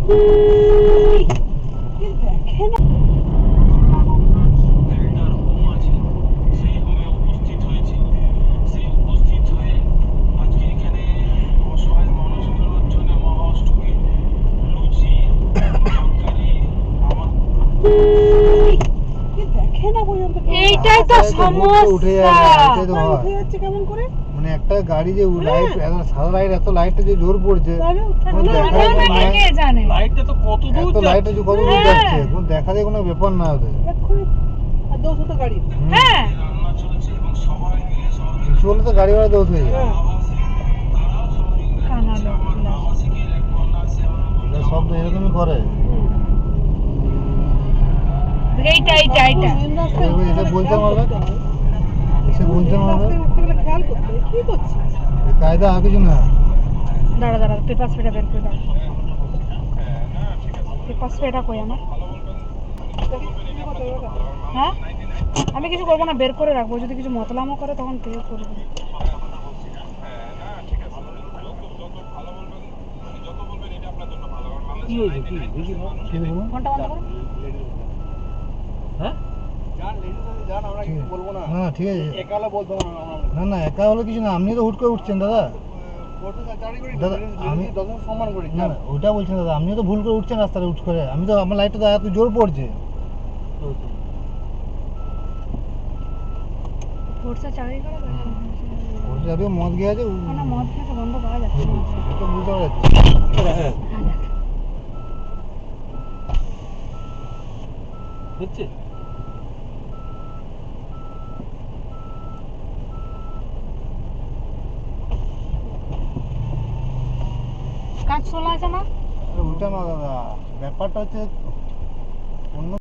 দেখে না দেখে না পর্যন্ত এইটাই তো সমস্যা উঠে যাচ্ছে কেমন করে মানে একটা গাড়ি যে লাইট সাদা লাইট এত লাইটটা যে জোর পড়ছে লাইটটা তো কত দূর এত লাইটটা যে কত দূর যাচ্ছে কোন দেখা যায় কোনো ব্যাপার না ওদের আর 200 গাড়ি হ্যাঁ কিছু হলে তো গাড়ি ভাড়া দোষ হয়ে যায় সব তো এরকমই করে এইটা এসে বলতে পারবে খেয়াল করতে কি করছিস কায়দা আর কিছু না দাঁড়া পেপার স্প্রেটা বের করে দাও পেপার স্প্রেটা কই আমার হ্যাঁ আমি কিছু করবো না বের করে রাখবো যদি কিছু মতলামো করে তখন পে করে দেবো কি হয়েছে কি দেখি ফোনটা বন্ধ করো হ্যাঁ না ঠিক আছে না একা হলে কিছু না আপনি তো হুট করে উঠছেন দাদা দাদা আমি সম্মান করি না ওটা বলছেন দাদা আপনিও তো ভুল করে উঠছেন রাস্তায় উঠ করে আমি তো আমার লাইটটা তো এত জোর পড়ছে ফোর্সে চাকরি করে ওটা যদিও মদ খেয়ে আছে না মদ খেয়ে তো বন্ধ পাওয়া যাচ্ছে না তো বুঝতে পারা যাচ্ছে হচ্ছে কাজ চলে আছে না ওটা না দাদা ব্যাপারটা হচ্ছে অন্য